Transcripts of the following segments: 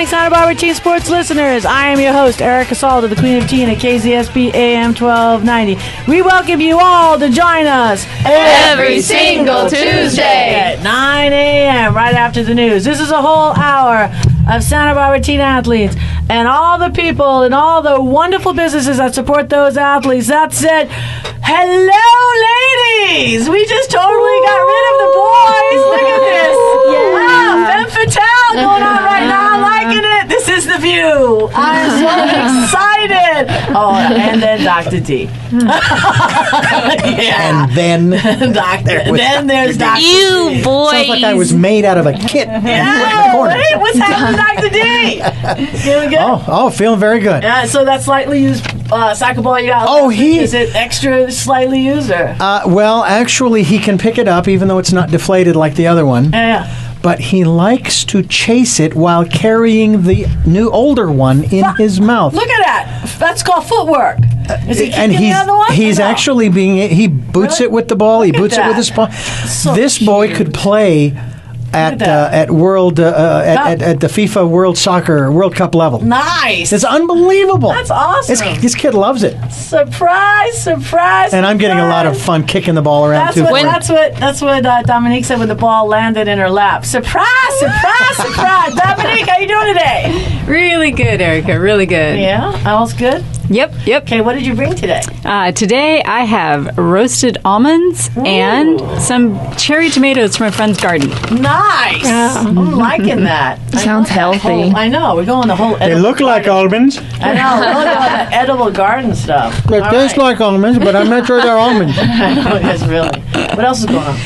Santa Barbara Teen Sports listeners. I am your host, Erica Salda, the Queen of Teen at KZSB AM 1290. We welcome you all to join us every single Tuesday at 9 a.m. right after the news. This is a whole hour of Santa Barbara teen athletes and all the people and all the wonderful businesses that support those athletes. That said, hello, ladies! We just totally got rid of the boys. Look at this. Wow, Femme Fatale going on right now. I'm liking it. This is the view. I'm so excited. Oh, and then Dr. D. And then there's Dr. D. You boys. Sounds like I was made out of a kit. Yeah, wait, what's happening, Dr. D? Feeling good? Oh, feeling very good. Yeah, so that slightly used soccer ball you got. Is it extra slightly used or? Well, actually, he can pick it up even though it's not deflated like the other one. Yeah. But he likes to chase it while carrying the older one in his mouth. Look at that. That's called footwork. Is he kicking the other one? He's actually he boots it with the ball. He boots it with his paw. So this boy could play at the FIFA World Cup level. Nice. It's unbelievable. That's awesome. This kid loves it. Surprise! And I'm getting a lot of fun kicking the ball around too. That's what Dominique said when the ball landed in her lap. Surprise! Dominique, how you doing today? Really good, Erica. Really good. Yeah, all's good. Yep. Okay, what did you bring today? Today I have roasted almonds and some cherry tomatoes from a friend's garden. Nice. I'm liking that. Sounds healthy. I know. We're going the whole. They look like almonds. I know. We're going the edible garden stuff. They taste like almonds, but I'm not sure they're almonds. I know. Yes, really. What else is going on?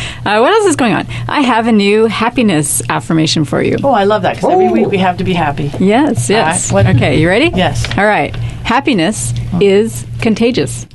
What else is going on? I have a new happiness affirmation for you. Oh, I love that because every week we have to be happy. Yes. All right. Okay, you ready? Yes. All right. Happiness is contagious.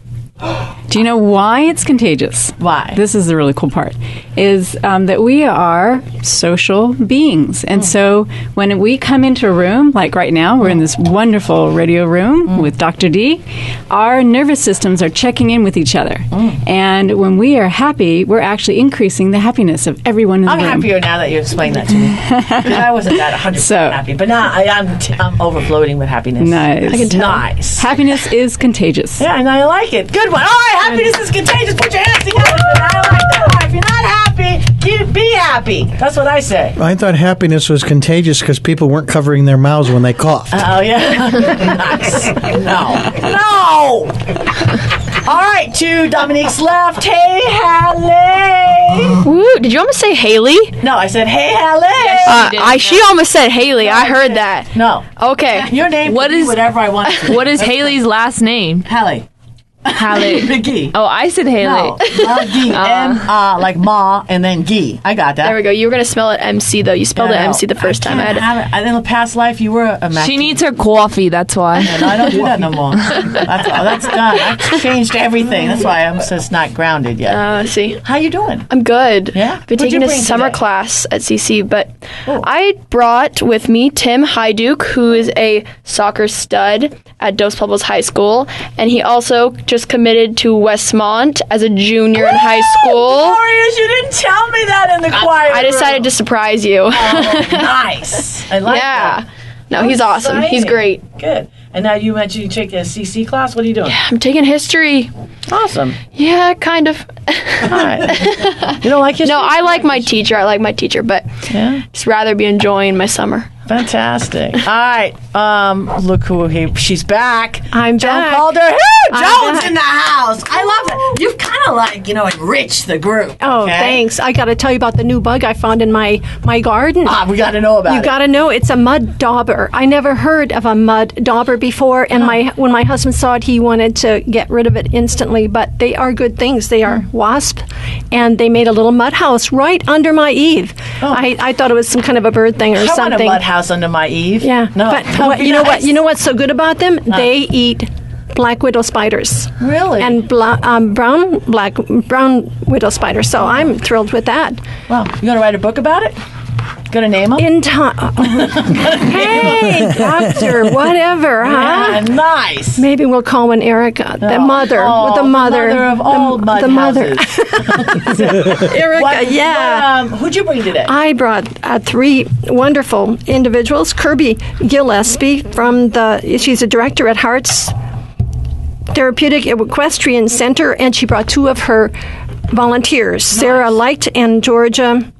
Do you know why it's contagious? Why? This is the really cool part, is that we are social beings. And so when we come into a room, like right now, we're in this wonderful radio room with Dr. D, our nervous systems are checking in with each other. And when we are happy, we're actually increasing the happiness of everyone in the room. I'm happier now that you explained that to me. Because I wasn't that 100% happy. But now I'm overfloating with happiness. Nice. I can tell. Nice. Happiness is contagious. Yeah, and I like it. Good one. All right, happiness is contagious. Put your hands together. I like that. All right, if you're not happy, you be happy. That's what I say. I thought happiness was contagious because people weren't covering their mouths when they coughed. Oh, yeah. Nice. No. All right, to Dominique's left. Hey, Hallie. Woo, did you almost say Haley? No, I said, hey, Hallie. She almost said Haley. I heard that. No. Okay. Your name could be whatever I want to. What is Haley's last name? Hallie. Hallie. McGee. Oh, I said Haley. No, Gee. Like Ma, and then Gee. I got that. There we go. You were going to spell it MC, though. You spelled it MC the first time. In the past life, you were a Mac. She needs her coffee, that's why. No, I don't do that no more. That's done. I've changed everything. That's why I'm just not grounded yet. See. How you doing? I'm good. Yeah? I've been taking a summer class at CC, but I brought with me Tim Hyduke, who is a soccer stud at Dos Pueblos High School, and he also just committed to Westmont as a junior in high school. Glorious, you didn't tell me that in the choir I decided to surprise you. Oh, nice. I like that. No, he's awesome. He's great. Good. And now you mentioned you take a CC class. What are you doing? Yeah, I'm taking history. Awesome. Yeah, kind of. All right. You don't like history? No, I like my teacher. but just rather be enjoying my summer. Fantastic. All right. Look who she's back. I'm Joan back. Calder. Joan's in the house. I love it. You've kind of enriched the group. Oh, okay? Thanks. I got to tell you about the new bug I found in my garden. We got to know about it. You got to know. It's a mud dauber. I never heard of a mud dauber before, and when my husband saw it, he wanted to get rid of it instantly, but they are good things. They are wasp, and they made a little mud house right under my eave. Oh. I thought it was some kind of a bird thing or something. I want a mud house under my eave. Yeah. No. But you know what? You know what's so good about them? They eat black widow spiders. Really? And brown widow spiders. So I'm thrilled with that. Well, you going to write a book about it? Gonna name them? In time. Hey, doctor, whatever, Yeah, huh? nice. Maybe we'll call one Erica, the mother, with the mother. The mother of all mud the mother. houses. Erica, yeah. Who'd you bring today? I brought three wonderful individuals. Kirby Gillespie she's a director at Hearts Therapeutic Equestrian Center, and she brought two of her volunteers, Sarah Light and Georgia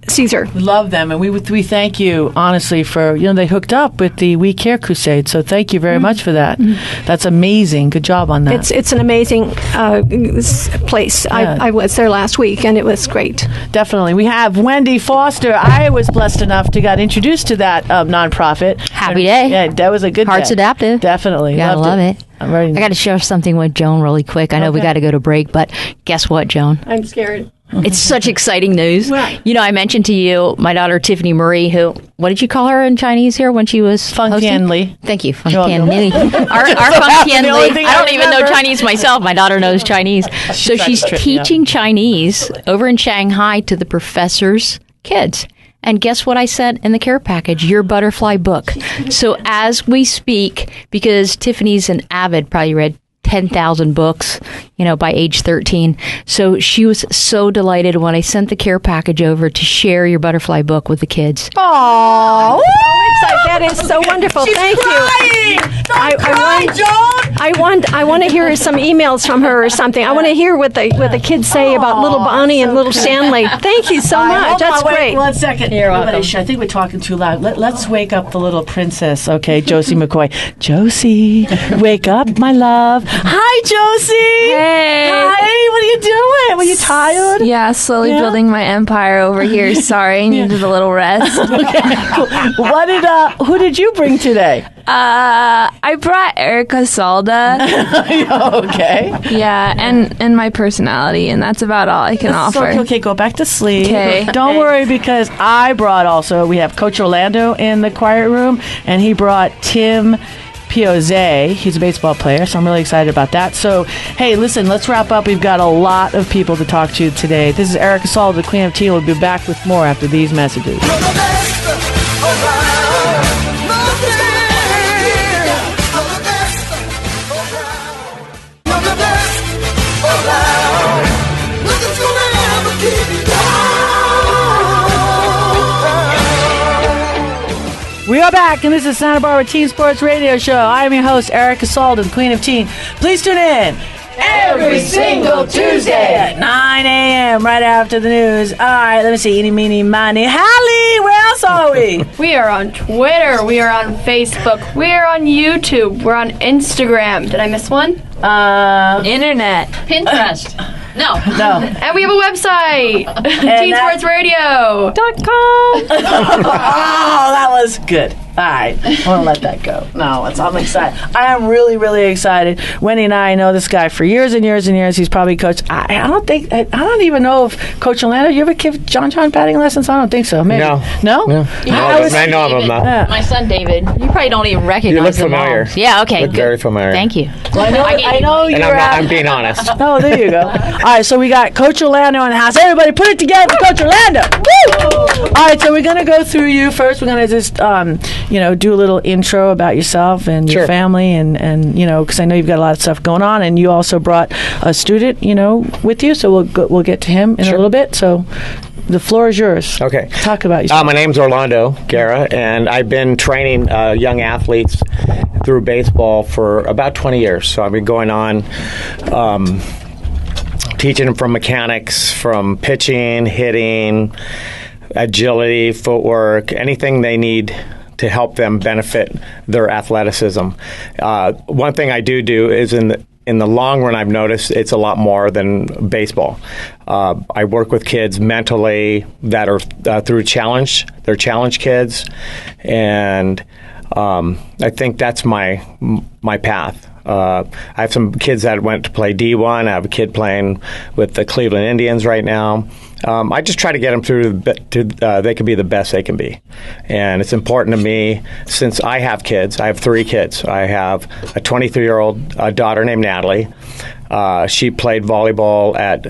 Caesar. We love them, and we thank you honestly for they hooked up with the We Care Crusade. So thank you very much for that. That's amazing. Good job on that. It's an amazing place. Yeah. I was there last week, and it was great. Definitely. We have Wendy Foster. I was blessed enough to get introduced to that nonprofit. Happy day. Yeah, that was a good Hearts day. Adaptive. Definitely. Gotta Loved love it. I'm ready. I got to share something with Joan really quick. I know we got to go to break, but guess what, Joan? I'm scared. It's such exciting news. What? I mentioned to you my daughter Tiffany Marie, who, what did you call her in Chinese here when she was Feng hosting? Tian Li. Thank you, Feng welcome. Tian Li. Our Feng Tian The only Li. thing I I don't even know remember. Chinese myself. My daughter knows Chinese. So tried she's to trip me up. teaching Chinese over in Shanghai to the professors' kids. And guess what I sent in the care package? Your butterfly book. So as we speak, because Tiffany's an avid, probably read 10,000 books, by age 13. So she was so delighted when I sent the care package over to share your butterfly book with the kids. Oh, that is so wonderful. Thank you. I want to hear some emails from her or something. I want to hear what the kids say about little Bonnie and little Stanley. Thank you so much. That's great. 1 second. You're welcome. I think we're talking too loud. Let's wake up the little princess, okay? Josie McCoy. Josie, wake up, my love. Hi, Josie. Hey. Hi, what are you doing? Were you tired? Yeah, slowly building my empire over here. Sorry, I needed a little rest. Who did you bring today? I brought Erica Salda. Okay. Yeah, and my personality, and that's about all I can offer. Okay, go back to sleep. Okay. Don't worry, because I brought also, we have Coach Orlando in the quiet room, and he brought Tim Piozze. He's a baseball player, so I'm really excited about that. So, hey, listen, let's wrap up. We've got a lot of people to talk to today. This is Erica Salda, the Queen of Teen. We'll be back with more after these messages. We are back, and this is Santa Barbara Teen Sports Radio Show. I am your host, Erica Salda, the Queen of Teen. Please tune in every single Tuesday at 9 a.m. right after the news. All right, let me see. Eeny, meeny, miny. Hallie, where else are we? We are on Twitter. We are on Facebook. We are on YouTube. We're on Instagram. Did I miss one? Internet. Pinterest. No. And we have a website. TeenSportsRadio.com. Oh, that was good. All right, I want to let that go. No, I'm excited. I am really, really excited. Wendy and I know this guy for years and years and years. He's probably coached. I don't even know if Coach Orlando. You ever give John batting lessons? I don't think so. Maybe. No. I know him. My son David. You probably don't even recognize You look them all. familiar. Yeah. Okay. Look good. very familiar. Thank you. I know And you're I'm being honest. Oh, there you go. All right, so we got Coach Orlando in the house. Everybody put it together for Coach Orlando. Woo! All right, so we're going to go through you first. We're going to just, do a little intro about yourself and your Sure. family and because I know you've got a lot of stuff going on, and you also brought a student, with you, so we'll get to him in a little bit. So the floor is yours. Okay. Talk about yourself. My name's Orlando Guerra, and I've been training young athletes through baseball for about 20 years. So I've been going on teaching them from mechanics, from pitching, hitting, agility, footwork, anything they need to help them benefit their athleticism. One thing I do is in the long run, I've noticed it's a lot more than baseball. I work with kids mentally that are through challenge. They're challenge kids, and I think that's my path. I have some kids that went to play D1. I have a kid playing with the Cleveland Indians right now. I just try to get them through they can be the best they can be. And it's important to me, since I have kids. I have 3 kids. I have a 23-year-old daughter named Natalie. She played volleyball at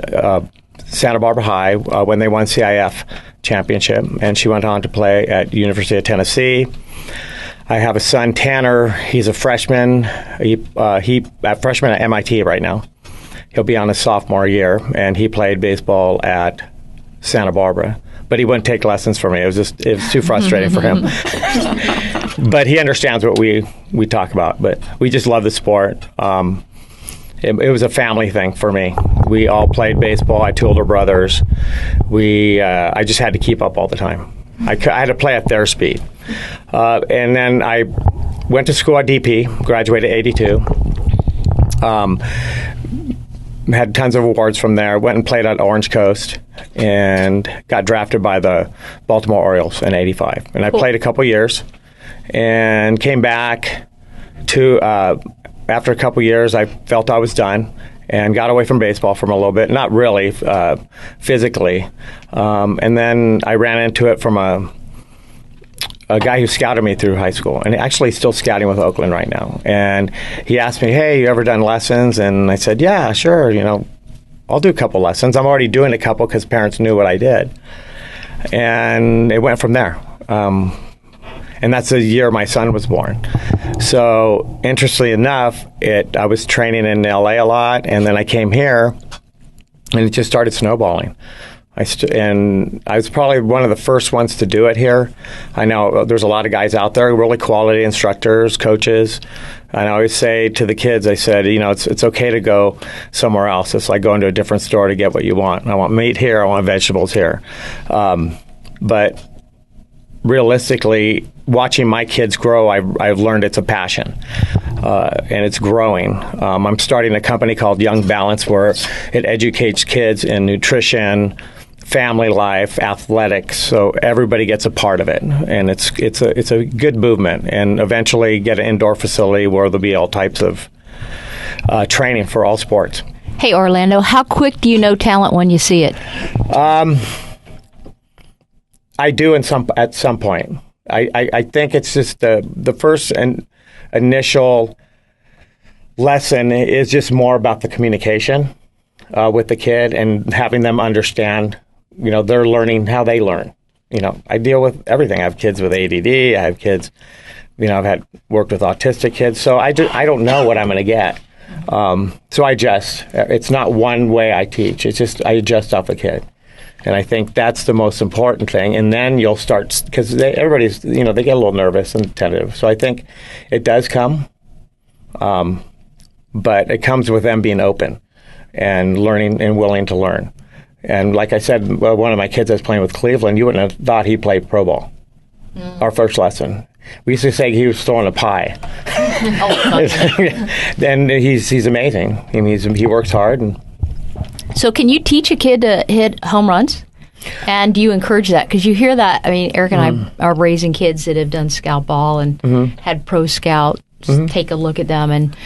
Santa Barbara High when they won CIF championship, and she went on to play at University of Tennessee. I have a son, Tanner. He's a freshman. A freshman at MIT right now. He'll be on his sophomore year, and he played baseball at Santa Barbara. But he wouldn't take lessons from me. It was too frustrating for him. But he understands what we talk about. But we just love the sport. It was a family thing for me. We all played baseball. I had 2 older brothers. I just had to keep up all the time. I had to play at their speed. And then I went to school at DP, graduated in '82. Had tons of awards from there. Went and played at Orange Coast and got drafted by the Baltimore Orioles in '85. And I played a couple years and came back to, after a couple years, I felt I was done and got away from baseball for a little bit. Not really physically. And then I ran into it from a guy who scouted me through high school, and actually still scouting with Oakland right now. And he asked me, "Hey, you ever done lessons?" And I said, "Yeah, sure. I'll do a couple lessons." I'm already doing a couple because parents knew what I did, and it went from there. And that's the year my son was born. So, interestingly enough, I was training in LA a lot, and then I came here, and it just started snowballing. And I was probably one of the first ones to do it here. I know there's a lot of guys out there, really quality instructors, coaches. And I always say to the kids, I said, it's okay to go somewhere else. It's like going to a different store to get what you want. I want meat here. I want vegetables here. But realistically, watching my kids grow, I've learned it's a passion. And it's growing. I'm starting a company called Young Balance where it educates kids in nutrition, family life, athletics, so everybody gets a part of it, and it's a good movement. And eventually, get an indoor facility where there'll be all types of training for all sports. Hey, Orlando, how quick do you know talent when you see it? I do at some point. I think it's just the first initial lesson is just more about the communication with the kid and having them understand. They're learning how they learn. I deal with everything. I have kids with ADD. I have kids, I've worked with autistic kids. So I don't know what I'm going to get. So I adjust. It's not one way I teach. It's just I adjust off the kid. And I think that's the most important thing. And then you'll start, because everybody's, they get a little nervous and tentative. So I think it does come, but it comes with them being open and learning and willing to learn. And like I said, one of my kids I was playing with Cleveland, you wouldn't have thought he played Pro Ball. Our first lesson. We used to say he was throwing a pie. And he's amazing. He works hard. And so can you teach a kid to hit home runs? And do you encourage that? Because you hear that. I mean, Eric and I are raising kids that have done scout ball and had pro scout. Take a look at them. And,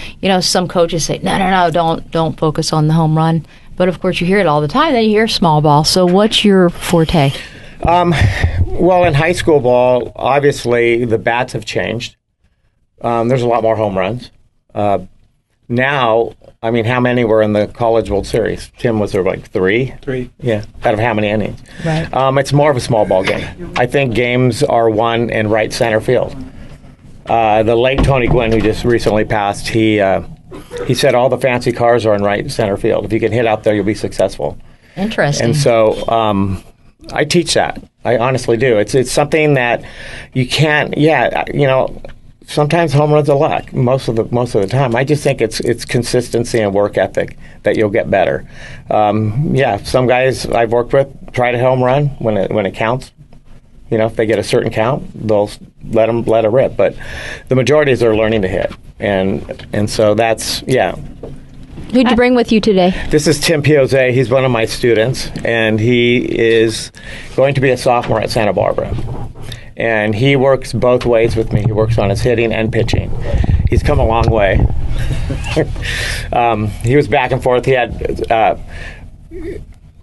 some coaches say, no, don't focus on the home run. But, of course, you hear it all the time. Then you hear small ball. So what's your forte? Well, in high school ball, obviously, the bats have changed. There's a lot more home runs. Now, how many were in the College World Series? Tim, was there like 3? 3. Yeah, out of how many innings? Right. It's more of a small ball game. I think games are won in right center field. The late Tony Gwynn, who just recently passed, he said all the fancy cars are in right center field. If you can hit out there, you'll be successful. Interesting. And so I teach that. I honestly do. It's something that you can't. Sometimes home runs are luck. Most of the time, I just think it's consistency and work ethic that you'll get better. Some guys I've worked with try to home run when it counts. If they get a certain count, they'll let it rip. But the majorities are learning to hit, and so that's Who'd you bring with you today? This is Tim Piozza. He's one of my students, and he is going to be a sophomore at Santa Barbara. And he works both ways with me. He works on his hitting and pitching. He's come a long way. He was back and forth. He had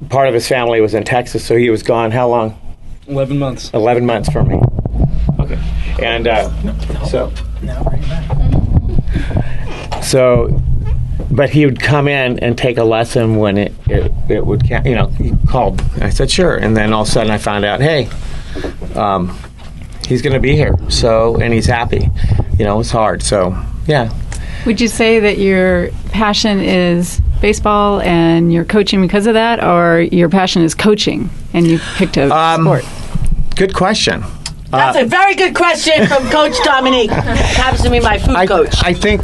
part of his family was in Texas, so he was gone. How long? 11 months. 11 months for me. Okay. And so but he would come in and take a lesson when it would count. You know, he called. I said sure, and then all of a sudden I found out, hey, he's going to be here. So, and he's happy. You know, it's hard. So, yeah. Would you say that your passion is baseball and you're coaching because of that, or your passion is coaching and you picked a sport? Good question. That's a very good question from Coach Dominique. Happens to be my food coach. I think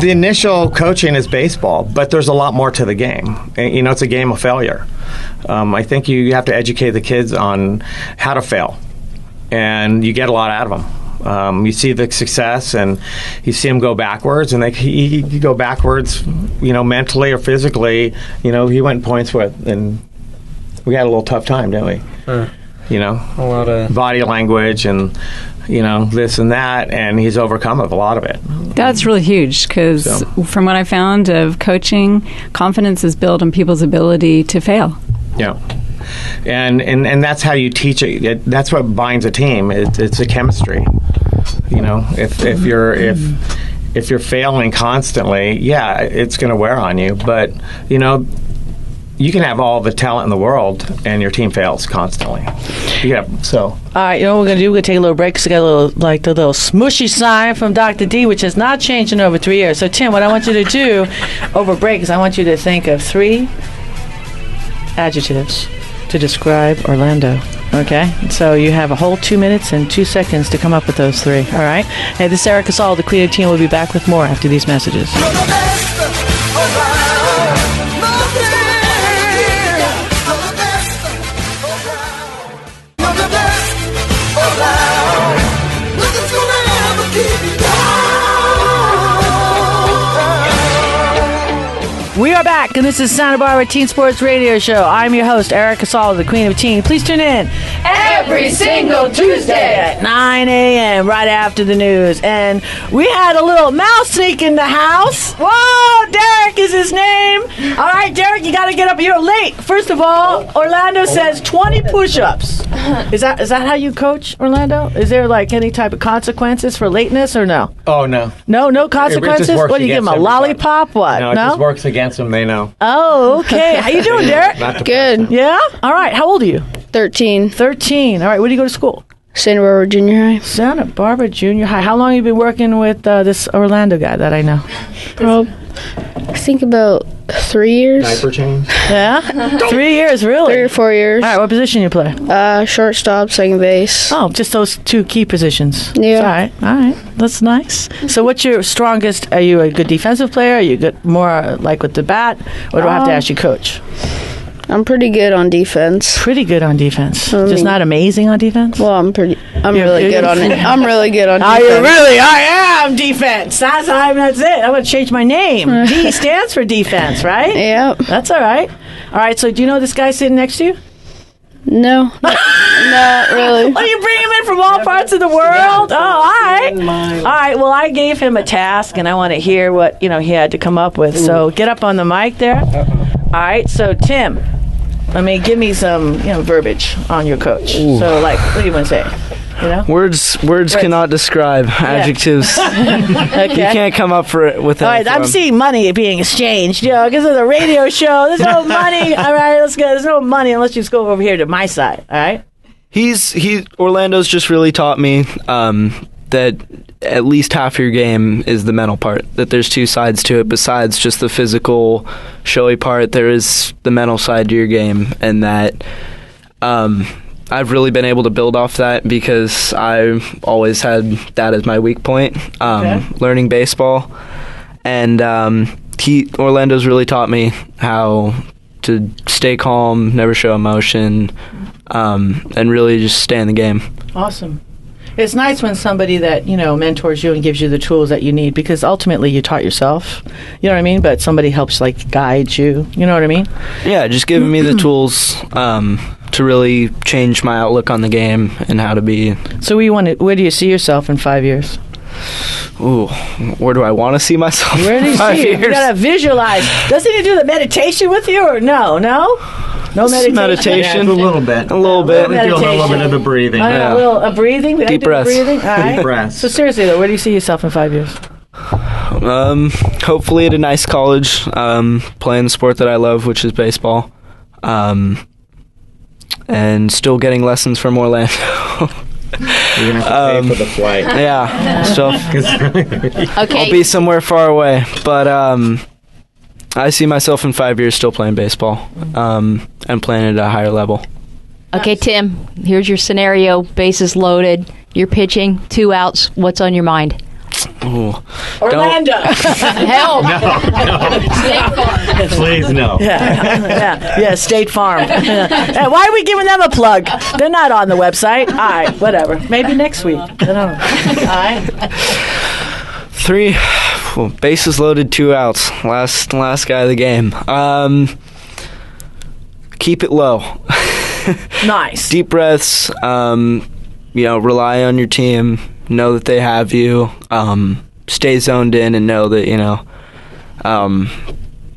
the initial coaching is baseball, but there's a lot more to the game. You know, it's a game of failure. I think you have to educate the kids on how to fail, and you get a lot out of them. You see the success, and you see them go backwards, and he go backwards, you know, mentally or physically. You know, he went points with, and we had a little tough time, didn't we? You know, a lot of body language and, you know, this and that, and he's overcome a lot of it. That's really huge because from what I found of coaching, confidence is built on people's ability to fail. Yeah. And that's how you teach it. That's what binds a team. It's a chemistry. You know, if you're failing constantly, yeah, it's going to wear on you. But you know, you can have all the talent in the world, and your team fails constantly. Yeah. So. All right, you know what we're going to do? We're going to take a little break because we got a little, like the little smushy sign from Dr. D, which has not changed in over 3 years. So, Tim, what I want you to do over break is I want you to think of 3 adjectives to describe Orlando. Okay? So you have a whole 2 minutes and 2 seconds to come up with those 3. All right? Hey, this is Erica Saul, the Creative Team. Will be back with more after these messages. We are back, and this is Santa Barbara Teen Sports Radio Show. I'm your host, Erica Saul, the Queen of Teen. Please tune in every single Tuesday at 9 a.m. right after the news. And we had a little mouse sneak in the house. Whoa, Derek is his name. All right, Derek, you got to get up. You're late. First of all, Orlando says 20 push-ups. Is that how you coach, Orlando? Is there like any type of consequences for lateness or no? Oh, no. No consequences? What, do you give them a lollipop? What? No, it just works against them. They know. Oh, okay. How you doing, Derek? Good. Yeah? All right. How old are you? 13. 13. All right. Where do you go to school? Santa Barbara Junior High. Santa Barbara Junior High. How long have you been working with this Orlando guy that I know? I think about 3 years. Diaper change? Yeah? 3 years, really? 3 or 4 years. All right. What position you play? Shortstop, second base. Oh, just those 2 key positions. Yeah. All right. All right. That's nice. So what's your strongest? Are you a good defensive player? Are you good more like with the bat? Or do I have to ask you, coach? I'm pretty good on defense. Pretty good on defense. Just not amazing on defense? Well, I'm really good on it. I'm really good on defense. Are you really? I am defense. That's it. I'm going to change my name. D stands for defense, right? Yep. That's all right. All right, so do you know this guy sitting next to you? No. Not really. Oh, you bring him in from all parts of the world? Oh, all right. All right, well, I gave him a task, and I want to hear what, he had to come up with. So get up on the mic there. All right, so Tim, give me some, verbiage on your coach. Ooh. So, what do you want to say? Words cannot describe adjectives. Okay. You can't come up with all right, I'm seeing money being exchanged, because of the radio show. There's no money. All right, let's go. There's no money unless you just go over here to my side. All right. Orlando's just really taught me that at least half your game is the mental part. That there's 2 sides to it besides just the physical, showy part. There is the mental side to your game, and that I've really been able to build off that because I always had that as my weak point, learning baseball. And Orlando's really taught me how to stay calm, never show emotion, and really just stay in the game. Awesome. It's nice when somebody that, mentors you and gives you the tools that you need, because ultimately you taught yourself, you know what I mean? But somebody helps, guide you, you know what I mean? Yeah, just giving me the tools to really change my outlook on the game and how to be. So where do you see yourself in 5 years? Ooh, where do I want to see myself? Where do you see you? You gotta visualize. Doesn't he do the meditation with you, or no? No meditation. Yeah, a little bit. A little bit. A little bit of the breathing. A breathing. Deep breaths. Breathing. All right. Deep breaths. So seriously though, where do you see yourself in 5 years? Oh Hopefully at a nice college, playing the sport that I love, which is baseball, and still getting lessons from Orlando. You're gonna have to pay for the flight. Yeah, so Okay. I'll be somewhere far away, but I see myself in 5 years still playing baseball, and playing at a higher level. Okay, Tim, here's your scenario. Bases loaded. You're pitching, 2 outs. What's on your mind? Ooh. Orlando. Help! Please no. Yeah, State Farm. And why are we giving them a plug? They're not on the website. All right, whatever. Maybe next week. I don't know. All right. 3 bases loaded, 2 outs. Last guy of the game. Keep it low. Nice. Deep breaths. Rely on your team. Know that they have you. Stay zoned in and know that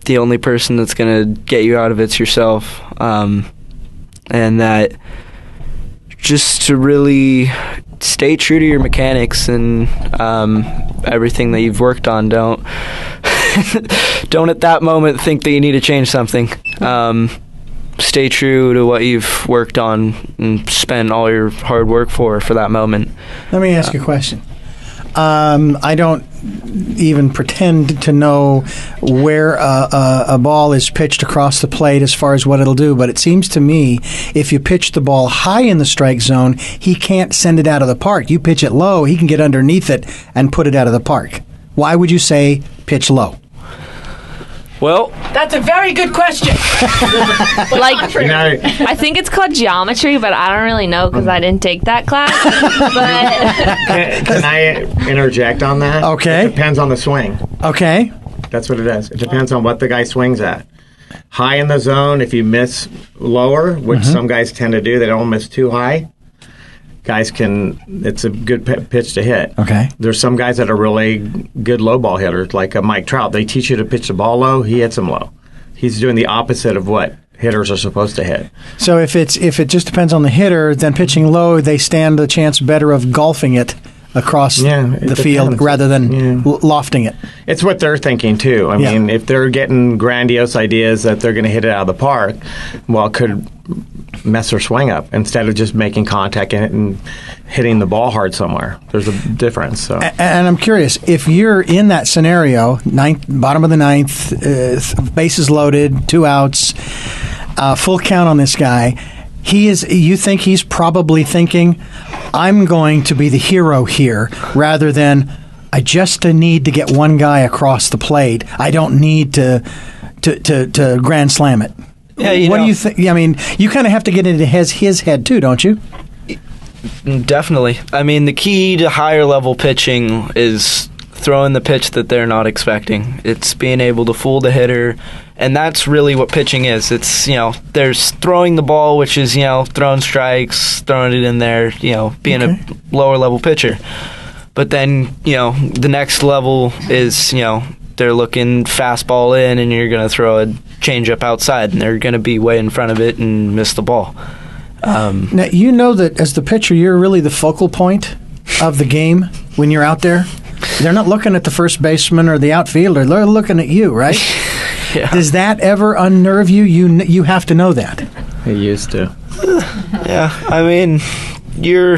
the only person that's gonna get you out of it's yourself. And that just to really stay true to your mechanics and everything that you've worked on. Don't at that moment think that you need to change something. Stay true to what you've worked on and spent all your hard work for that moment. Let me ask you a question. I don't even pretend to know where a ball is pitched across the plate as far as what it'll do, but it seems to me if you pitch the ball high in the strike zone, he can't send it out of the park. You pitch it low, he can get underneath it and put it out of the park. Why would you say pitch low? Well, that's a very good question. I think it's called geometry, but I don't really know because I didn't take that class. But Can I interject on that? Okay. It depends on the swing. Okay. That's what it is. It depends on what the guy swings at. High in the zone, if you miss lower, which some guys tend to do, they don't miss too high. Guys it's a good pitch to hit. Okay. There's some guys that are really good low ball hitters, like a Mike Trout. They teach you to pitch the ball low, he hits them low. He's doing the opposite of what hitters are supposed to hit. So if it just depends on the hitter, then pitching low, they stand a chance better of golfing it across the field rather than lofting it. It's what they're thinking, too. I mean, if they're getting grandiose ideas that they're going to hit it out of the park, well, it could mess their swing up instead of just making contact and hitting the ball hard somewhere. There's a difference. So. And I'm curious, if you're in that scenario, bottom of the ninth, bases loaded, 2 outs, full count on this guy, you think he's probably thinking, I'm going to be the hero here, rather than I just need to get one guy across the plate. I don't need to grand slam it. Yeah, what do you think? I mean, you kind of have to get into his head too, don't you? Definitely. I mean, the key to higher level pitching is throwing the pitch that they're not expecting. It's being able to fool the hitter, and that's really what pitching is. It's, there's throwing the ball, which is, throwing strikes, throwing it in there, being a lower level pitcher. But then, the next level is, they're looking fastball in, and you're going to throw a changeup outside, and they're going to be way in front of it and miss the ball. Now, you know that as the pitcher, you're really the focal point of the game when you're out there. They're not looking at the first baseman or the outfielder. They're looking at you, right? Yeah. Does that ever unnerve you? You have to know that. It used to. Yeah, I mean, you're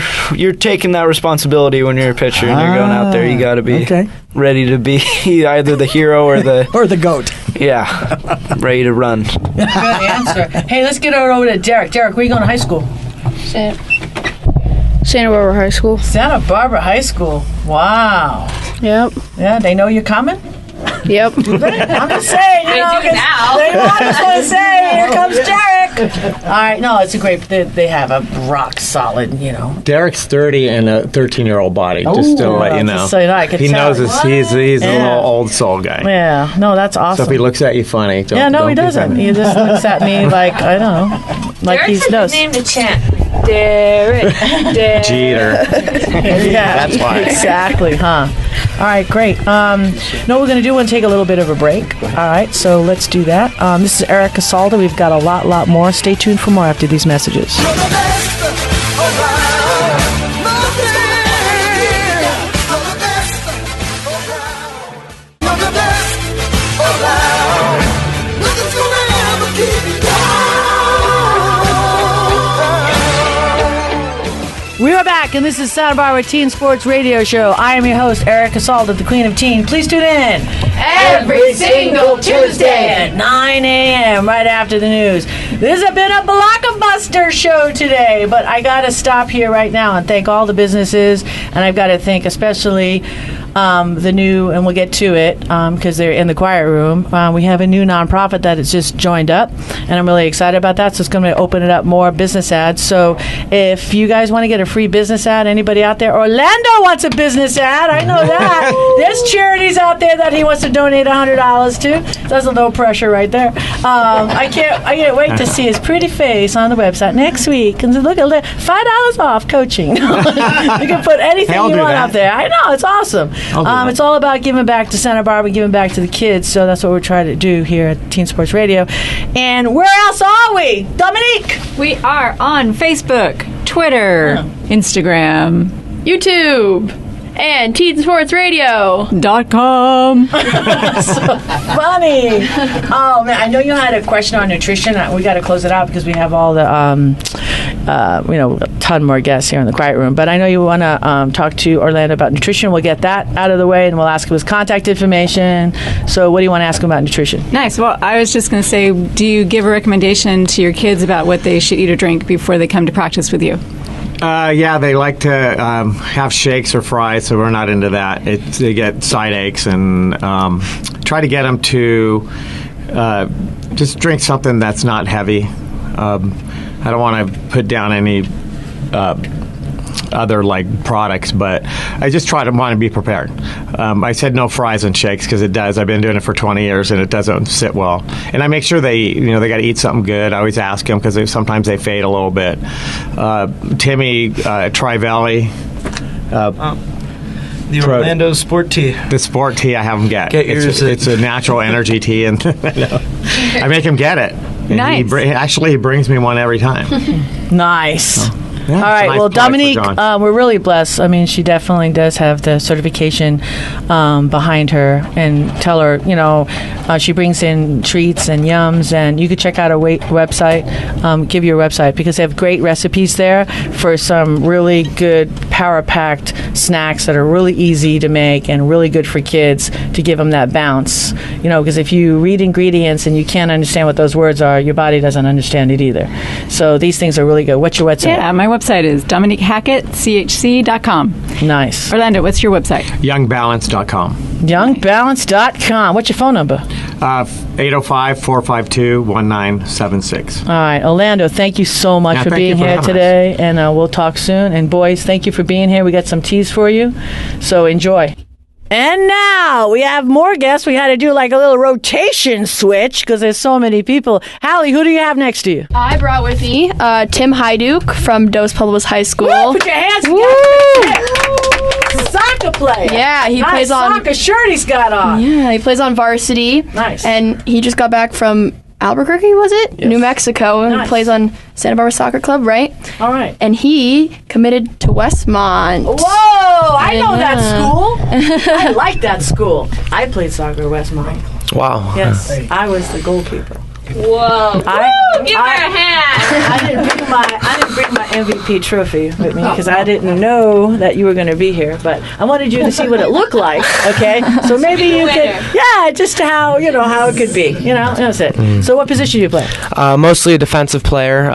taking that responsibility when you're a pitcher and you're going out there. You got to be ready to be either the hero or the goat. Yeah, ready to run. Good answer. Hey, let's get over to Derek. Derek, where are you going to high school? Santa Barbara High School. Santa Barbara High School. Wow. Yep. Yeah, they know you're coming? Yep. I'm just saying, They do now. I just want to say, here comes Derek. All right, no, it's a great. They have a rock solid, Derek's 30 and a 13-year-old body. Just to let you know. Just so you know, I could he tell. knows he's a little old soul guy. Yeah, no, that's awesome. So if he looks at you funny, don't he doesn't. He just looks at me like I don't know, like he knows. Name to chant. Derek. Jeter. Yeah, that's why. Exactly, huh? All right, great. Know what we're going to do? We're going to take a little bit of a break. All right, so let's do that. This is Erica Salda. We've got a lot more. Stay tuned for more after these messages. we're back, and this is Santa Barbara Teen Sports Radio Show. I am your host, Erica Salda, the Queen of Teen. Please tune in every single Tuesday at 9 a.m. right after the news. This has been a blockbuster show today, but I got to stop here right now and thank all the businesses, and I've got to thank especially the new, and we'll get to it because they're in the quiet room. We have a new nonprofit that has just joined up, and I'm really excited about that. So it's going to open it up more business ads. So if you guys want to get a free business ad, anybody out there, Orlando wants a business ad. I know that. There's charities out there that he wants to donate $100 to. That's a little pressure right there. I can't wait to see his pretty face on the website next week. And look at $5 off coaching. You can put anything you want out there. I know, it's awesome. It's all about giving back to Santa Barbara, giving back to the kids. So that's what we're trying to do here at Teen Sports Radio. And where else are we? Dominique? We are on Facebook, Twitter, Instagram, YouTube, and TeenSportsRadio.com. So funny. Oh, man, I know you had a question on nutrition. We got to close it out because we have all the, a ton more guests here in the quiet room. But I know you want to talk to Orlando about nutrition. We'll get that out of the way, and we'll ask him his contact information. So what do you want to ask him about nutrition? Nice. Well, I was just going to say, do you give a recommendation to your kids about what they should eat or drink before they come to practice with you? Yeah, they like to have shakes or fries, so we're not into that. They get side aches, and try to get them to just drink something that's not heavy. I don't want to put down any other products, but I just want to be prepared. I said no fries and shakes because it does. I've been doing it for 20 years and it doesn't sit well. And I make sure they got to eat something good. I always ask them because sometimes they fade a little bit. Timmy Trivelli. The Orlando Sport Tea. The Sport Tea I have him get. Yours. It's a natural energy tea, and I make him get it. And nice. He brings me one every time. Nice. Yeah, all right. nice Well, Dominique, for we're really blessed. I mean, she definitely does have the certification behind her. And tell her, she brings in treats and yums. And you could check out her website. Give your website because they have great recipes there for some really good power-packed snacks that are really easy to make and really good for kids to give them that bounce. Because if you read ingredients and you can't understand what those words are, your body doesn't understand it either. So these things are really good. What's your website? Yeah, my website is DominiqueHackettCHC.com. Nice. Orlando, what's your website? YoungBalance.com. YoungBalance.com. What's your phone number? 805-452-1976. All right. Orlando, thank you so much for being here today. And we'll talk soon. And boys, thank you for being here. We got some teas for you. So enjoy. And now we have more guests. We had to do like a little rotation switch because there's so many people. Hallie, who do you have next to you? I brought with me Tim Hyduke from Dos Pueblos High School. Woo, put your hands together. Soccer player. Yeah, he plays on soccer shirt he's got on. Yeah, he plays on varsity. Nice. And he just got back from Albuquerque, was it? Yes. New Mexico, and Nice. plays on Santa Barbara Soccer Club, right? All right. And he committed to Westmont. Whoa, I know that school. I like that school. I played soccer at Westmont. Wow. Yes, I was the goalkeeper. Whoa. Give her a hand. I didn't bring my MVP trophy with me because I didn't know that you were going to be here. But I wanted you to see what it looked like. Okay, so maybe you could, just how it could be. That's it. So what position do you play? Mostly a defensive player,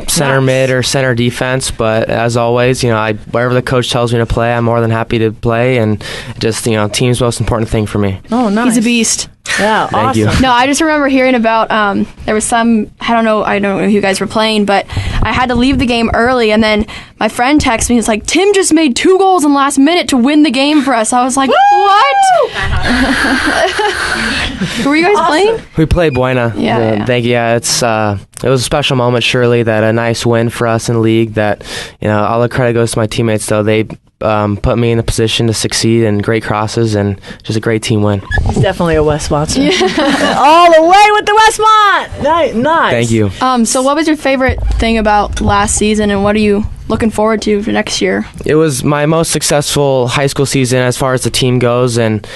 center mid or center defense. But as always, wherever the coach tells me to play, I'm more than happy to play. And just team's most important thing for me. Oh, nice. He's a beast. Yeah, Thank awesome. you. No, I just remember hearing about there was some I don't know who you guys were playing, but I had to leave the game early, and then my friend texted me. It's like, Tim just made 2 goals in the last minute to win the game for us. I was like, what? Who were you guys playing? We play Buena. Yeah. Thank you. Yeah, it was a special moment, surely, that a nice win for us in the league. That all the credit goes to my teammates, though. They put me in a position to succeed, and great crosses, and just a great team win. He's definitely a Westmont. All the way with the Westmont. Nice. Thank you. So what was your favorite thing about last season, and what are you looking forward to for next year? It was my most successful high school season as far as the team goes, and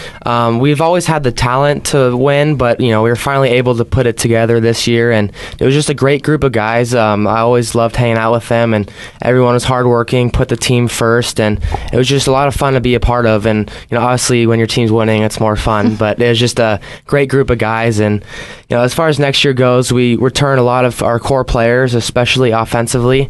we've always had the talent to win, but we were finally able to put it together this year, and it was just a great group of guys. I always loved hanging out with them, and everyone was hardworking, put the team first, and it was just a lot of fun to be a part of. And obviously when your team's winning, it's more fun, but it was just a great group of guys. And as far as next year goes, we return a lot of our core players, especially offensively.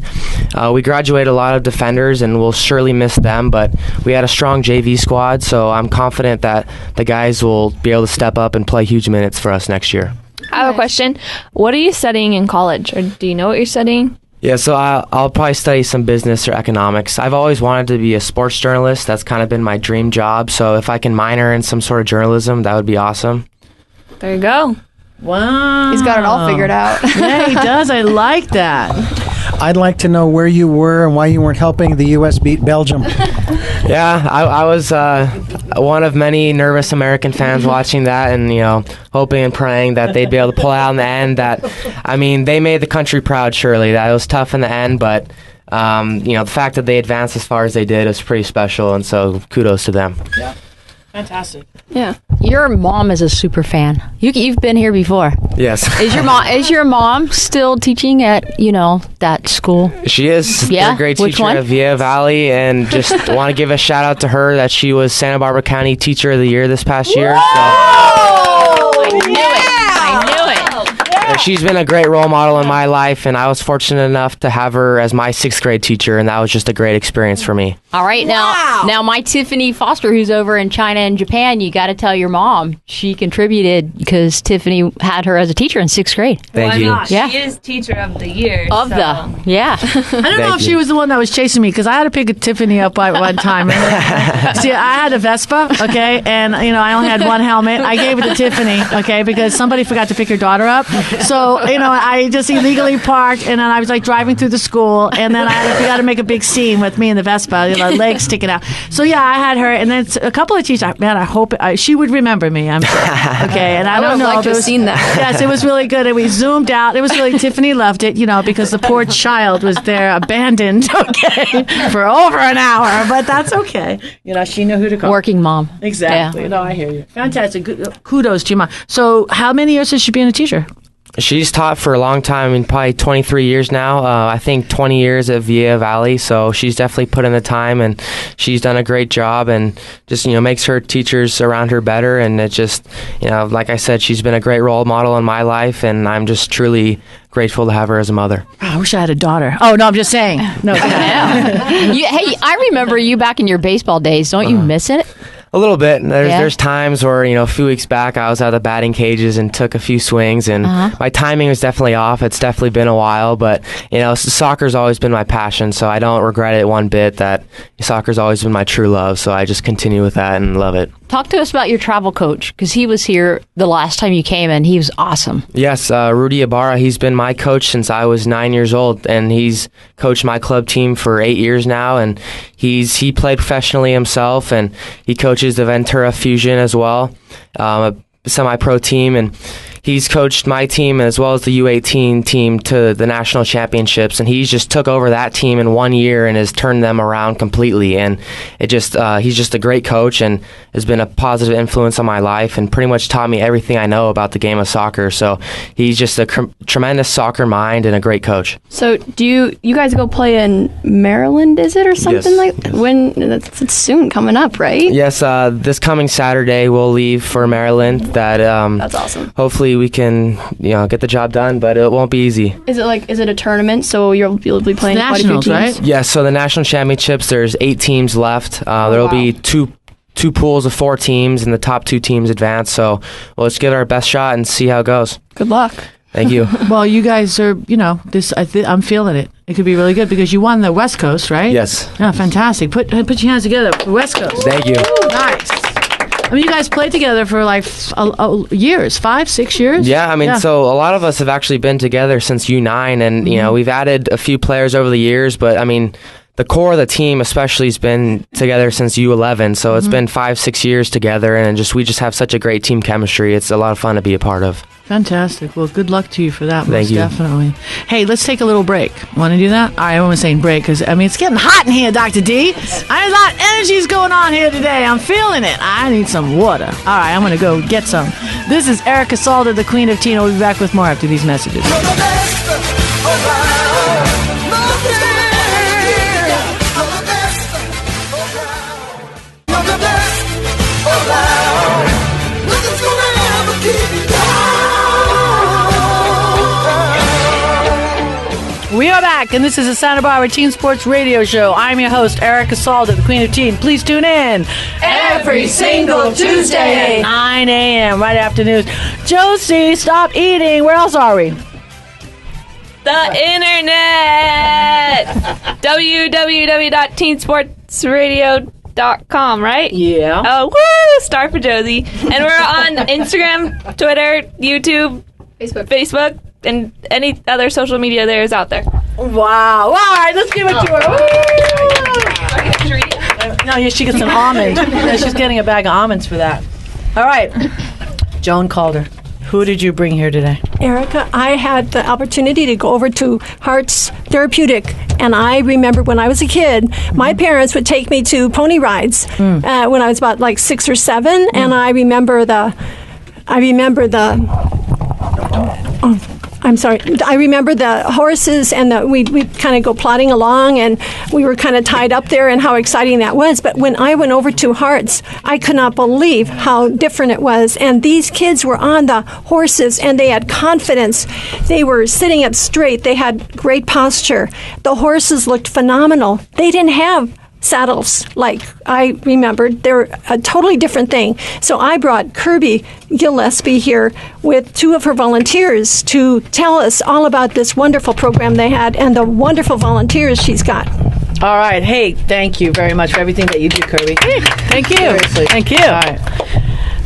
We graduated a lot of defenders, and we'll surely miss them, but we had a strong JV squad, so I'm confident that the guys will be able to step up and play huge minutes for us next year. I have a question. What are you studying in college, or do you know what you're studying? Yeah, so I'll probably study some business or economics. I've always wanted to be a sports journalist. That's kind of been my dream job, so if I can minor in some sort of journalism, that would be awesome. There you go. Wow. He's got it all figured out. Yeah, he does. I like that. I'd like to know where you were and why you weren't helping the U.S. beat Belgium. Yeah, I was one of many nervous American fans watching that, and hoping and praying that they'd be able to pull out in the end. They made the country proud. Surely that was tough in the end, but the fact that they advanced as far as they did is pretty special, and so kudos to them. Yeah. Fantastic. Yeah. Your mom is a super fan. You've been here before. Yes. Is your mom still teaching at that school? She is. Yeah. They're a great Which teacher one? at Villa Valley, and just want to give a shout out to her that she was Santa Barbara County Teacher of the Year this past year. So. I knew it. She's been a great role model in my life, and I was fortunate enough to have her as my 6th grade teacher, and that was just a great experience for me. All right, now my Tiffany Foster, who's over in China and Japan, you got to tell your mom she contributed because Tiffany had her as a teacher in 6th grade. Thank you. Yeah. She is Teacher of the Year. I don't know if she was the one that was chasing me because I had to pick a Tiffany up at one time. See, I had a Vespa, okay, and I only had one helmet. I gave it to Tiffany, okay, because somebody forgot to pick her daughter up. So I just illegally parked, and then I was like driving through the school, and then we got to make a big scene with me and the Vespa, legs sticking out. So yeah, I had her, and then a couple of teachers. Man, I hope she would remember me. I'm sure. Okay, and I don't know. I would have liked to have seen that. Yes, it was really good, and we zoomed out. It was really Tiffany loved it, because the poor child was there abandoned, okay, for over an hour. But that's okay. She knew who to call. Working mom. Exactly. No, I hear you. Fantastic. Kudos to your mom. So, how many years has she been a teacher? She's taught for a long time, probably 23 years now. I think 20 years at Villa Valley, so she's definitely put in the time, and she's done a great job, and just makes her teachers around her better. And it just like I said, she's been a great role model in my life, and I'm just truly grateful to have her as a mother. I wish I had a daughter. Oh no, I'm just saying. No. Hey, I remember you back in your baseball days. Don't you miss it? A little bit. There's times where, a few weeks back I was at the batting cages and took a few swings, and my timing was definitely off. It's definitely been a while, but, soccer's always been my passion, so I don't regret it one bit. That soccer's always been my true love, so I just continue with that and love it. Talk to us about your travel coach, because he was here the last time you came, and he was awesome. Yes, Rudy Ibarra, he's been my coach since I was 9 years old, and he's coached my club team for 8 years now, and he played professionally himself, and he coaches the Ventura Fusion as well, a semi-pro team, and he's coached my team as well as the U18 team to the national championships, and he's just took over that team in 1 year and has turned them around completely. And he's just a great coach and has been a positive influence on my life and pretty much taught me everything I know about the game of soccer. So he's just a tremendous soccer mind and a great coach. So do you guys go play in Maryland, is it, or something like that? When it's soon coming up, right? Yes, this coming Saturday we'll leave for Maryland. That's awesome. Hopefully we can get the job done, but it won't be easy. Is it a tournament, so you'll be playing nationals, quite a few teams? right? Yeah, so the national championships, there's 8 teams left. There'll be two pools of 4 teams, and the top 2 teams advance. So let's give it our best shot and see how it goes. Good luck. Thank you. Well, you guys are, I'm feeling it. It could be really good because you won the West Coast, right? Yes. Yeah, fantastic. Put your hands together for West Coast. Thank you. Nice. I mean, you guys played together for like years, 5, 6 years? Yeah, so a lot of us have actually been together since U9, and, we've added a few players over the years, but, the core of the team especially has been together since U11, so it's been 5-6 years together, and we just have such a great team chemistry. It's a lot of fun to be a part of. Fantastic. Well, good luck to you for that. Thank you. Definitely. Hey, let's take a little break. Want to do that? All right, I wasn't saying break because, it's getting hot in here, Dr. D. There's a lot of energy's going on here today. I'm feeling it. I need some water. All right, I'm going to go get some. This is Erica Salda, the Queen of Teen. We'll be back with more after these messages. We are back, and this is the Santa Barbara Teen Sports Radio Show. I'm your host, Erica Salda, the Queen of Teen. Please tune in every single Tuesday at 9 a.m. right after news. Josie, stop eating. Where else are we? The internet. www.teensportsradio.com, right? Yeah. Oh, woo! Star for Josie. And we're on Instagram, Twitter, YouTube, Facebook, and any other social media there is out there. Wow. All right, let's give it to her. No, yeah, she gets an almond. Yeah, she's getting a bag of almonds for that. All right. Joan Calder, who did you bring here today? Erica, I had the opportunity to go over to Hearts Therapeutic, and I remember when I was a kid, my parents would take me to pony rides when I was about like 6 or 7, and I remember the horses, and we'd kind of go plodding along, and we were kind of tied up there, and how exciting that was. But when I went over to Hearts, I could not believe how different it was. And these kids were on the horses, and they had confidence. They were sitting up straight. They had great posture. The horses looked phenomenal. They didn't have saddles like I remembered. They're a totally different thing. So I brought Kirby Gillespie here with 2 of her volunteers to tell us all about this wonderful program they had and the wonderful volunteers she's got. All right. Hey, thank you very much for everything that you do, Kirby. Thank you. Seriously. Thank you. All right.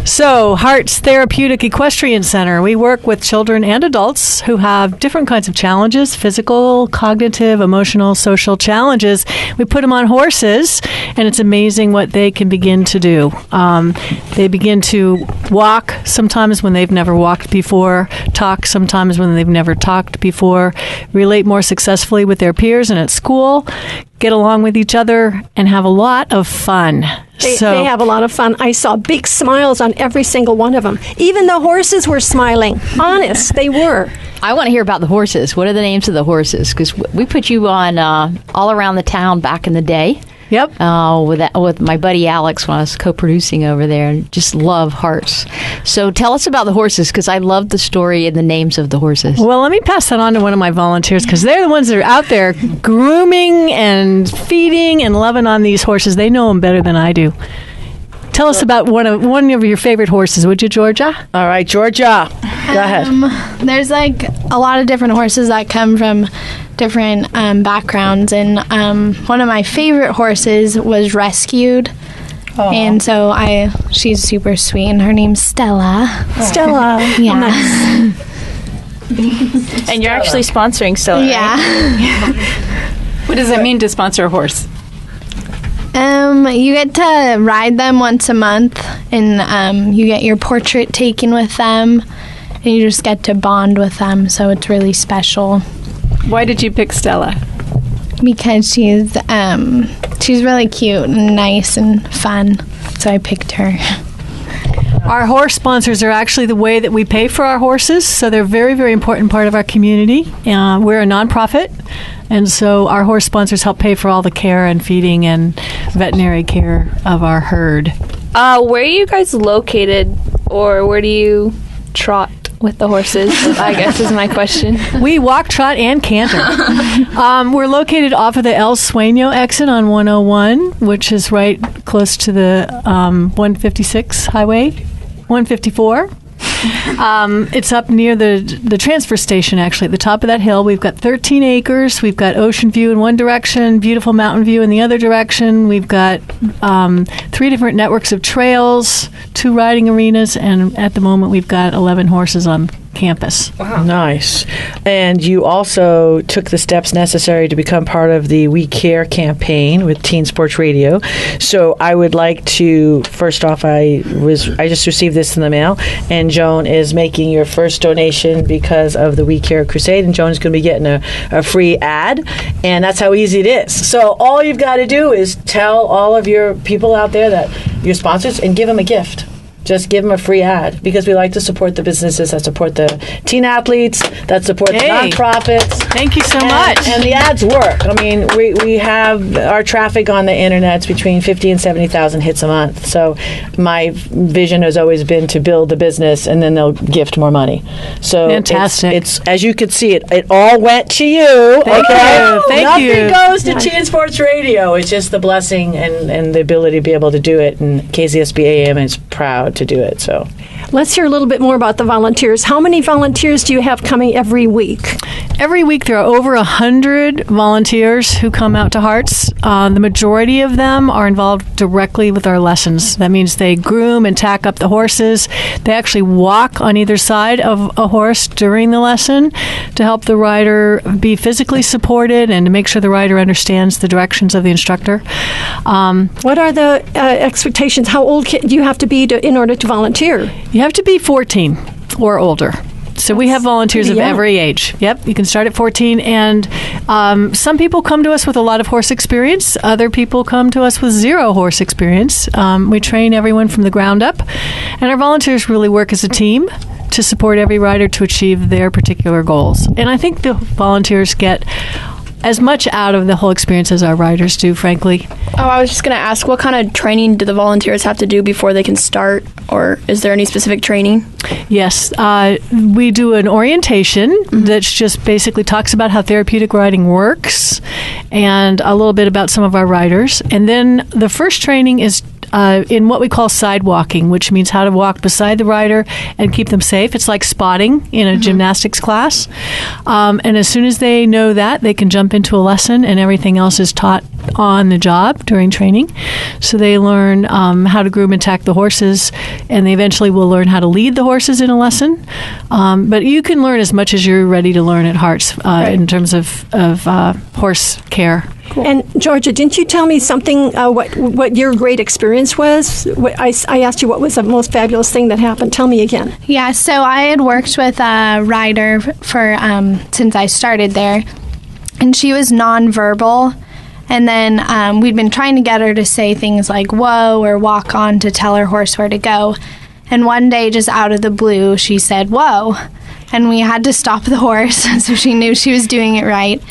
So, Hearts Therapeutic Equestrian Center, we work with children and adults who have different kinds of challenges, physical, cognitive, emotional, social challenges. We put them on horses, and it's amazing what they can begin to do. They begin to walk sometimes when they've never walked before, talk sometimes when they've never talked before, relate more successfully with their peers and at school, get along with each other, and have a lot of fun. They have a lot of fun. I saw big smiles on every single one of them. Even the horses were smiling. Honest, they were. I want to hear about the horses. What are the names of the horses? Because we put you on all around the town back in the day. Yep. With my buddy Alex when I was co-producing over there, and just love Hearts. So tell us about the horses, because I love the story and the names of the horses. Well, let me pass that on to one of my volunteers, because they're the ones that are out there grooming and feeding and loving on these horses. They know them better than I do. Tell us about one of your favorite horses, would you, Georgia? All right, Georgia, go ahead. There's like a lot of different horses that come from different backgrounds, and one of my favorite horses was rescued. Aww. And so she's super sweet, and her name's Stella. Stella. Yeah. Nice. And you're actually sponsoring Stella, yeah. Right? What does it mean to sponsor a horse? You get to ride them once a month, and you get your portrait taken with them, and you just get to bond with them, so it's really special. Why did you pick Stella? Because she's really cute and nice and fun, so I picked her. Our horse sponsors are actually the way that we pay for our horses, so they're a very, very important part of our community. We're a nonprofit, and so our horse sponsors help pay for all the care and feeding and veterinary care of our herd. Where are you guys located, or where do you trot with the horses, I guess is my question. We walk, trot, and canter. We're located off of the El Sueño exit on 101, which is right close to the 156 highway, 154. It's up near the transfer station, actually, at the top of that hill. We've got 13 acres. We've got ocean view in one direction, beautiful mountain view in the other direction. We've got 3 different networks of trails, 2 riding arenas, and at the moment we've got 11 horses on campus. Nice. And you also took the steps necessary to become part of the We Care campaign with Teen Sports Radio. So I would like to, first off, I just received this in the mail, and Joan is making your first donation because of the We Care Crusade, and Joan is going to be getting a free ad, and that's how easy it is. So all you've got to do is tell all of your people out there that your sponsors and give them a gift. Just give them a free ad, because we like to support the businesses that support the teen athletes, that support the nonprofits. Thank you so much. And the ads work. I mean, we have our traffic on the internet's between 50 and 70,000 hits a month. So my vision has always been to build the business, and then they'll gift more money. So fantastic. It's as you could see, it all went to you. Thank you. Thank you. Nothing goes to Teen Sports Radio. It's just the blessing and the ability to be able to do it. And KZSB AM is proud to do it. So let's hear a little bit more about the volunteers. How many volunteers do you have coming every week? Every week there are over 100 volunteers who come out to Hearts. The majority of them are involved directly with our lessons. That means they groom and tack up the horses. They actually walk on either side of a horse during the lesson to help the rider be physically supported and to make sure the rider understands the directions of the instructor. What are the expectations? How old do you have to be in order to volunteer? You have to be 14 or older. So we have volunteers of every age. Yep, you can start at 14. And some people come to us with a lot of horse experience. Other people come to us with zero horse experience. We train everyone from the ground up. And our volunteers really work as a team to support every rider to achieve their particular goals. And I think the volunteers get as much out of the whole experience as our riders do, frankly. Oh, I was just going to ask, what kind of training do the volunteers have to do before they can start, or is there any specific training? Yes, we do an orientation that just basically talks about how therapeutic riding works and a little bit about some of our riders. And then the first training is in what we call sidewalking, which means how to walk beside the rider and keep them safe. It's like spotting in a gymnastics class. And as soon as they know that, they can jump into a lesson, and everything else is taught on the job during training. So they learn how to groom and tack the horses, and they eventually will learn how to lead the horses in a lesson. But you can learn as much as you're ready to learn at Hearts in terms of horse care. Cool. And Georgia, didn't you tell me something, what your great experience was? I asked you what was the most fabulous thing that happened. Tell me again. Yeah, so I had worked with a rider for since I started there, and she was nonverbal. And then we'd been trying to get her to say things like whoa or walk on to tell her horse where to go. And one day, just out of the blue, she said whoa. And we had to stop the horse so she knew she was doing it right.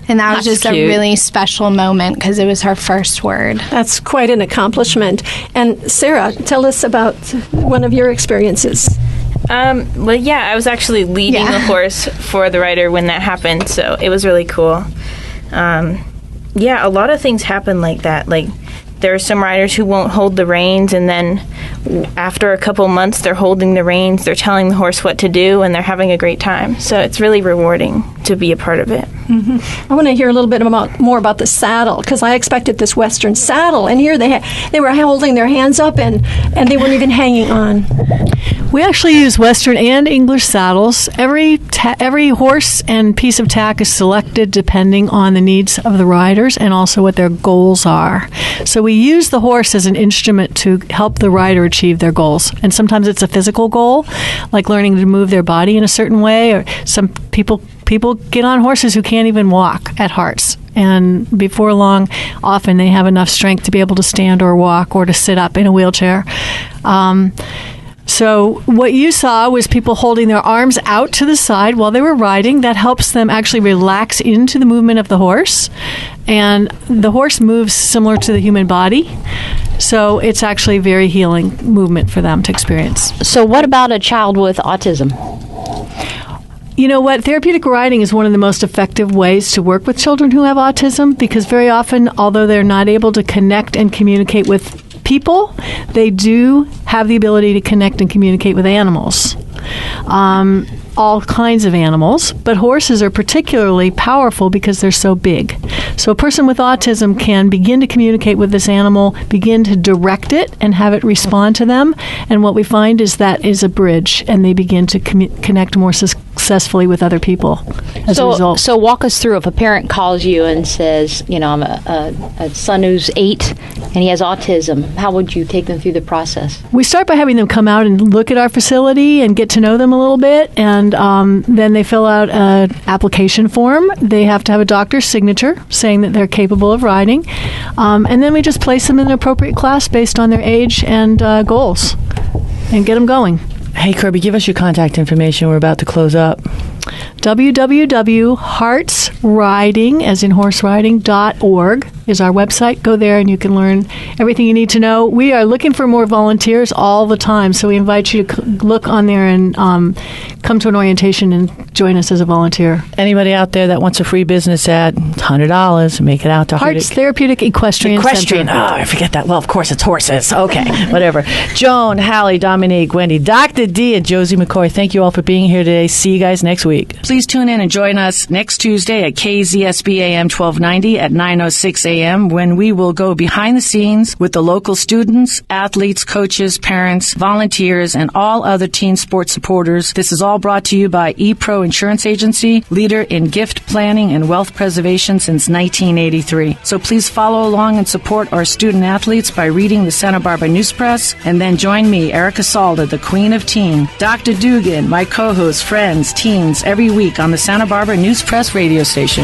And that was just a really special moment because it was her first word. That's quite an accomplishment. And Sarah, tell us about one of your experiences. Well, yeah, I was actually leading the horse for the rider when that happened, so it was really cool. Yeah, a lot of things happen like that. Like, there are some riders who won't hold the reins, and then after a couple months, they're holding the reins, they're telling the horse what to do, and they're having a great time. So it's really rewarding to be a part of it. Mm-hmm. I want to hear a little bit more about the saddle, because I expected this Western saddle, and here they were holding their hands up, and they weren't even hanging on. We actually use Western and English saddles. Every horse and piece of tack is selected depending on the needs of the riders and also what their goals are. So we use the horse as an instrument to help the rider achieve their goals. And sometimes it's a physical goal, like learning to move their body in a certain way, or some people get on horses who can't even walk at Hearts. And before long, often they have enough strength to be able to stand or walk or to sit up in a wheelchair. So what you saw was people holding their arms out to the side while they were riding. That helps them actually relax into the movement of the horse. And the horse moves similar to the human body. So it's actually a very healing movement for them to experience. So what about a child with autism? You know what? Therapeutic riding is one of the most effective ways to work with children who have autism, because very often, although they're not able to connect and communicate with people, they do have the ability to connect and communicate with animals. All kinds of animals, but horses are particularly powerful because they're so big. So a person with autism can begin to communicate with this animal, begin to direct it, and have it respond to them. And what we find is that is a bridge, and they begin to connect more successfully with other people as a result. So walk us through, if a parent calls you and says, I'm a son who's 8 and he has autism, how would you take them through the process? We start by having them come out and look at our facility and get to know them a little bit, and then they fill out an application form. They have to have a doctor's signature saying that they're capable of riding, and then we just place them in an appropriate class based on their age and goals and get them going. Hey, Kirby, give us your contact information. We're about to close up. www.heartsriding, as in horse riding.org, is our website. Go there and you can learn everything you need to know. We are looking for more volunteers all the time, so we invite you to look on there and come to an orientation and join us as a volunteer. Anybody out there that wants a free business ad, $100, make it out to Hearts Therapeutic Equestrian Center. Oh, I forget that. Well, of course, it's horses. Okay, whatever. Joan, Hallie, Dominique, Wendy, Dr. D, and Josie McCoy, thank you all for being here today. See you guys next week. Please tune in and join us next Tuesday at KZSB AM 1290 at 9:06 a.m. when we will go behind the scenes with the local students, athletes, coaches, parents, volunteers, and all other teen sports supporters. This is all brought to you by ePro Insurance Agency, leader in gift planning and wealth preservation since 1983. So please follow along and support our student athletes by reading the Santa Barbara News Press, and then join me, Erica Salda, the Queen of Teen, Dr. Dugan, my co-host, friends, teens, every week on the Santa Barbara News Press radio station.